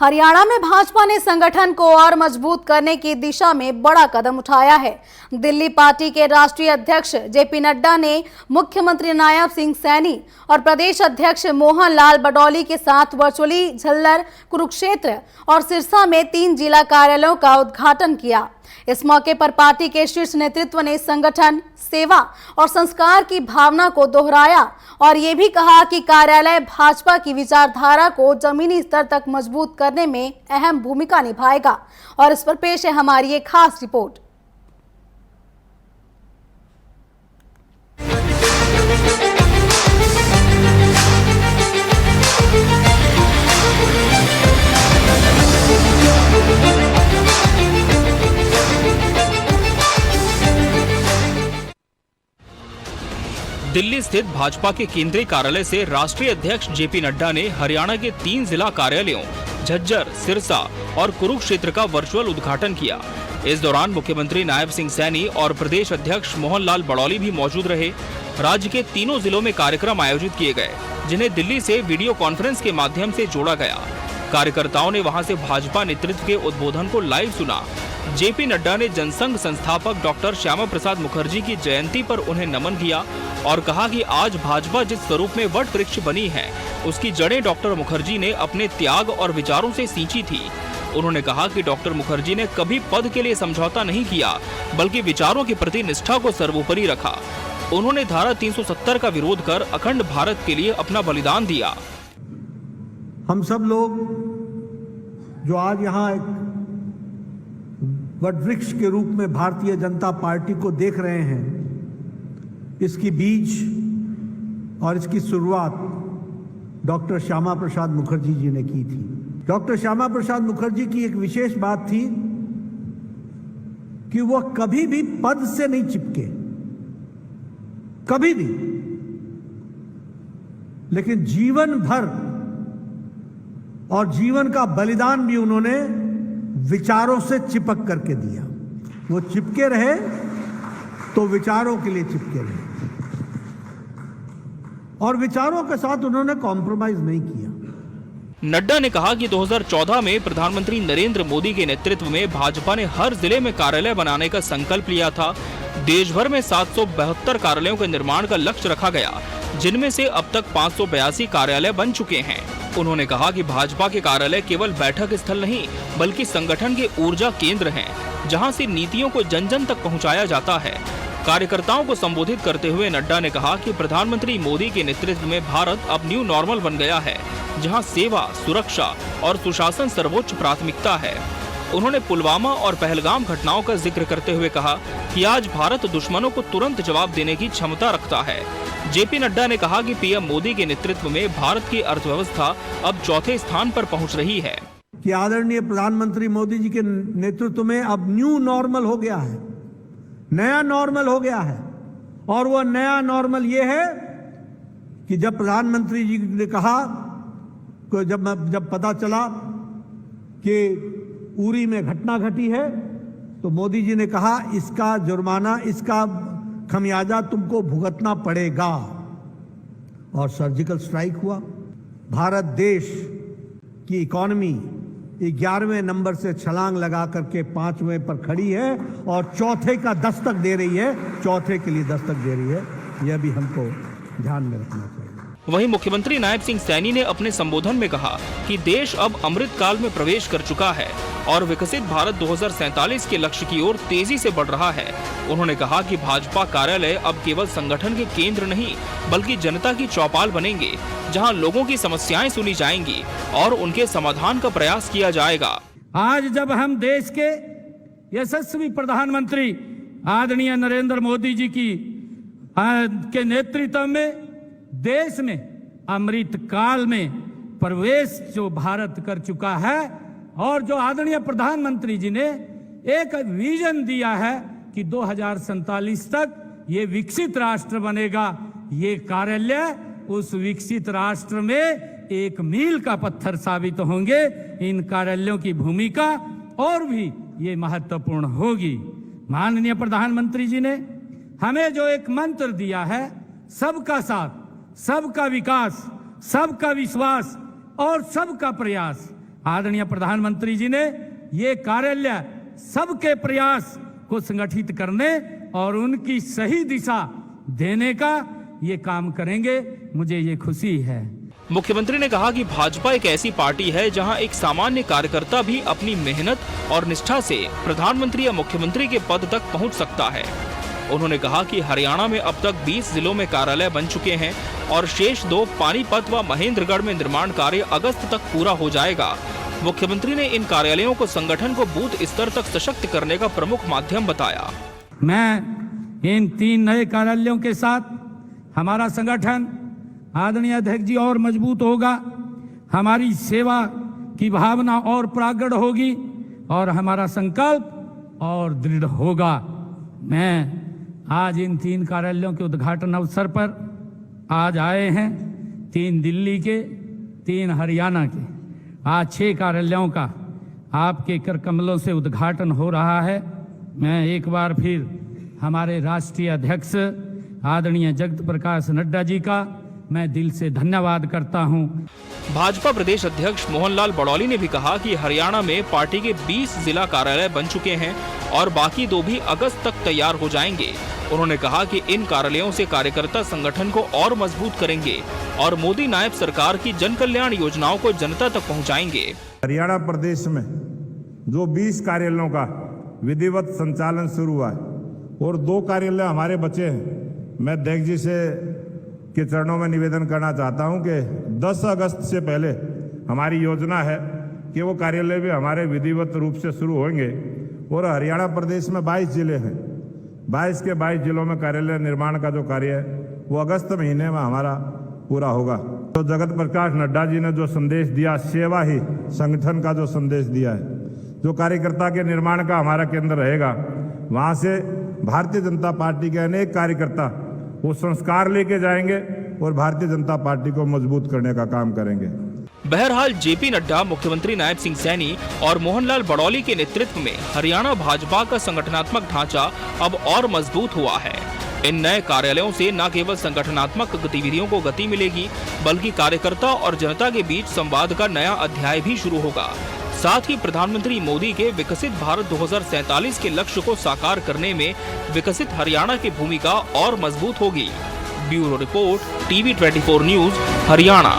हरियाणा में भाजपा ने संगठन को और मजबूत करने की दिशा में बड़ा कदम उठाया है। दिल्ली पार्टी के राष्ट्रीय अध्यक्ष जेपी नड्डा ने मुख्यमंत्री नायब सिंह सैनी और प्रदेश अध्यक्ष मोहन लाल बडौली के साथ वर्चुअली झल्लर, कुरुक्षेत्र और सिरसा में 3 जिला कार्यालयों का उद्घाटन किया। इस मौके पर पार्टी के शीर्ष नेतृत्व ने संगठन, सेवा और संस्कार की भावना को दोहराया और ये भी कहा कि कार्यालय भाजपा की विचारधारा को जमीनी स्तर तक मजबूत करने में अहम भूमिका निभाएगा। और इस पर पेश है हमारी एक खास रिपोर्ट। दिल्ली स्थित भाजपा के केंद्रीय कार्यालय से राष्ट्रीय अध्यक्ष जेपी नड्डा ने हरियाणा के 3 जिला कार्यालयों झज्जर, सिरसा और कुरुक्षेत्र का वर्चुअल उद्घाटन किया। इस दौरान मुख्यमंत्री नायब सिंह सैनी और प्रदेश अध्यक्ष मोहन लाल बडौली भी मौजूद रहे। राज्य के तीनों जिलों में कार्यक्रम आयोजित किए गए, जिन्हें दिल्ली से वीडियो कॉन्फ्रेंस के माध्यम से जोड़ा गया। कार्यकर्ताओं ने वहां से भाजपा नेतृत्व के उद्बोधन को लाइव सुना। जेपी नड्डा ने जनसंघ संस्थापक डॉक्टर श्यामा प्रसाद मुखर्जी की जयंती पर उन्हें नमन किया और कहा कि आज भाजपा जिस स्वरूप में वट वृक्ष बनी है, उसकी जड़ें डॉक्टर मुखर्जी ने अपने त्याग और विचारों से सींची थी। उन्होंने कहा कि डॉक्टर मुखर्जी ने कभी पद के लिए समझौता नहीं किया, बल्कि विचारों के प्रति निष्ठा को सर्वोपरि रखा। उन्होंने धारा 370 का विरोध कर अखंड भारत के लिए अपना बलिदान दिया। हम सब लोग जो आज यहाँ एक वटवृक्ष के रूप में भारतीय जनता पार्टी को देख रहे हैं, इसकी बीज और इसकी शुरुआत डॉक्टर श्यामा प्रसाद मुखर्जी जी ने की थी। डॉक्टर श्यामा प्रसाद मुखर्जी की एक विशेष बात थी कि वह कभी भी पद से नहीं चिपके, कभी भी, लेकिन जीवन भर और जीवन का बलिदान भी उन्होंने विचारों से चिपक करके दिया। वो चिपके रहे तो विचारों के लिए चिपके रहे और विचारों के साथ उन्होंने कॉम्प्रोमाइज नहीं किया। नड्डा ने कहा कि 2014 में प्रधानमंत्री नरेंद्र मोदी के नेतृत्व में भाजपा ने हर जिले में कार्यालय बनाने का संकल्प लिया था। देश भर में 772 कार्यालयों के निर्माण का लक्ष्य रखा गया, जिनमें से अब तक 582 कार्यालय बन चुके हैं। उन्होंने कहा कि भाजपा के कार्यालय केवल बैठक स्थल नहीं, बल्कि संगठन के ऊर्जा केंद्र हैं, जहां से नीतियों को जन जन तक पहुंचाया जाता है। कार्यकर्ताओं को संबोधित करते हुए नड्डा ने कहा कि प्रधानमंत्री मोदी के नेतृत्व में भारत अब न्यू नॉर्मल बन गया है, जहां सेवा, सुरक्षा और सुशासन सर्वोच्च प्राथमिकता है। उन्होंने पुलवामा और पहलगाम घटनाओं का जिक्र करते हुए कहा कि आज भारत दुश्मनों को तुरंत जवाब देने की क्षमता रखता है। जेपी नड्डा ने कहा कि पीएम मोदी के नेतृत्व में भारत की अर्थव्यवस्था अब चौथे स्थान पर पहुंच रही है। कि आदरणीय प्रधानमंत्री मोदी जी के नेतृत्व में अब न्यू नॉर्मल हो गया है, नया नॉर्मल हो गया है। और वह नया नॉर्मल ये है कि जब प्रधानमंत्री जी ने कहा, जब पता चला कि उरी में घटना घटी है, तो मोदी जी ने कहा इसका जुर्माना, इसका खमियाजा तुमको भुगतना पड़ेगा। और सर्जिकल स्ट्राइक हुआ। भारत देश की इकोनॉमी 11वें नंबर से छलांग लगा करके 5वें पर खड़ी है और चौथे का दस्तक दे रही है, चौथे के लिए दस्तक दे रही है। यह भी हमको ध्यान में रखना चाहिए। वहीं मुख्यमंत्री नायब सिंह सैनी ने अपने संबोधन में कहा कि देश अब अमृत काल में प्रवेश कर चुका है और विकसित भारत 2047 के लक्ष्य की ओर तेजी से बढ़ रहा है। उन्होंने कहा कि भाजपा कार्यालय अब केवल संगठन के केंद्र नहीं, बल्कि जनता की चौपाल बनेंगे, जहां लोगों की समस्याएं सुनी जाएंगी और उनके समाधान का प्रयास किया जाएगा। आज जब हम देश के यशस्वी प्रधानमंत्री आदरणीय नरेंद्र मोदी जी के नेतृत्व में देश में अमृत काल में प्रवेश जो भारत कर चुका है और जो आदरणीय प्रधानमंत्री जी ने एक विजन दिया है कि 2047 तक ये विकसित राष्ट्र बनेगा, ये कार्यालय उस विकसित राष्ट्र में एक मील का पत्थर साबित होंगे। इन कार्यालयों की भूमिका और भी ये महत्वपूर्ण होगी। माननीय प्रधानमंत्री जी ने हमें जो एक मंत्र दिया है, सबका साथ, सबका विकास, सबका विश्वास और सबका प्रयास, आदरणीय प्रधानमंत्री जी ने ये कार्यालय सबके प्रयास को संगठित करने और उनकी सही दिशा देने का ये काम करेंगे। मुझे ये खुशी है। मुख्यमंत्री ने कहा कि भाजपा एक ऐसी पार्टी है जहां एक सामान्य कार्यकर्ता भी अपनी मेहनत और निष्ठा से प्रधानमंत्री या मुख्यमंत्री के पद तक पहुंच सकता है। उन्होंने कहा कि हरियाणा में अब तक 20 जिलों में कार्यालय बन चुके हैं और शेष 2 पानीपत व महेंद्रगढ़ में निर्माण कार्य अगस्त तक पूरा हो जाएगा। मुख्यमंत्री ने इन कार्यालयों को संगठन को बूथ स्तर तक सशक्त करने का प्रमुख माध्यम बताया। मैं इन 3 नए कार्यालयों के साथ हमारा संगठन आदरणीय अध्यक्ष जी और मजबूत होगा, हमारी सेवा की भावना और प्रगाढ़ होगी और हमारा संकल्प और दृढ़ होगा। मैं आज इन 3 कार्यालयों के उद्घाटन अवसर पर आज आए हैं। 3 दिल्ली के, 3 हरियाणा के। आज 6 कार्यालयों का आपके कर कमलों से उद्घाटन हो रहा है। मैं एक बार फिर हमारे राष्ट्रीय अध्यक्ष आदरणीय जगत प्रकाश नड्डा जी का मैं दिल से धन्यवाद करता हूं। भाजपा प्रदेश अध्यक्ष मोहनलाल बड़ौली ने भी कहा कि हरियाणा में पार्टी के 20 जिला कार्यालय बन चुके हैं और बाकी 2 भी अगस्त तक तैयार हो जाएंगे। उन्होंने कहा कि इन कार्यालयों से कार्यकर्ता संगठन को और मजबूत करेंगे और मोदी नायब सरकार की जन कल्याण योजनाओं को जनता तक पहुंचाएंगे। हरियाणा प्रदेश में जो 20 कार्यालयों का विधिवत संचालन शुरू हुआ है और 2 कार्यालय हमारे बचे हैं, मैं अध्यक्ष जी से के चरणों में निवेदन करना चाहता हूं कि 10 अगस्त से पहले हमारी योजना है कि वो कार्यालय भी हमारे विधिवत रूप से शुरू होंगे। और हरियाणा प्रदेश में 22 जिले हैं, 22 के 22 जिलों में कार्यालय निर्माण का जो कार्य है वो अगस्त महीने में हमारा पूरा होगा। तो जगत प्रकाश नड्डा जी ने जो संदेश दिया, सेवा ही संगठन का जो संदेश दिया है, जो कार्यकर्ता के निर्माण का हमारा केंद्र रहेगा, वहां से भारतीय जनता पार्टी के अनेक कार्यकर्ता वो संस्कार लेके जाएंगे और भारतीय जनता पार्टी को मजबूत करने का काम करेंगे। बहरहाल जेपी नड्डा, मुख्यमंत्री नायब सिंह सैनी और मोहनलाल बड़ौली के नेतृत्व में हरियाणा भाजपा का संगठनात्मक ढांचा अब और मजबूत हुआ है। इन नए कार्यालयों से न केवल संगठनात्मक गतिविधियों को गति मिलेगी, बल्कि कार्यकर्ता और जनता के बीच संवाद का नया अध्याय भी शुरू होगा। साथ ही प्रधानमंत्री मोदी के विकसित भारत 2047 के लक्ष्य को साकार करने में विकसित हरियाणा की भूमिका और मजबूत होगी। Bureau report, TV 24 news, Haryana.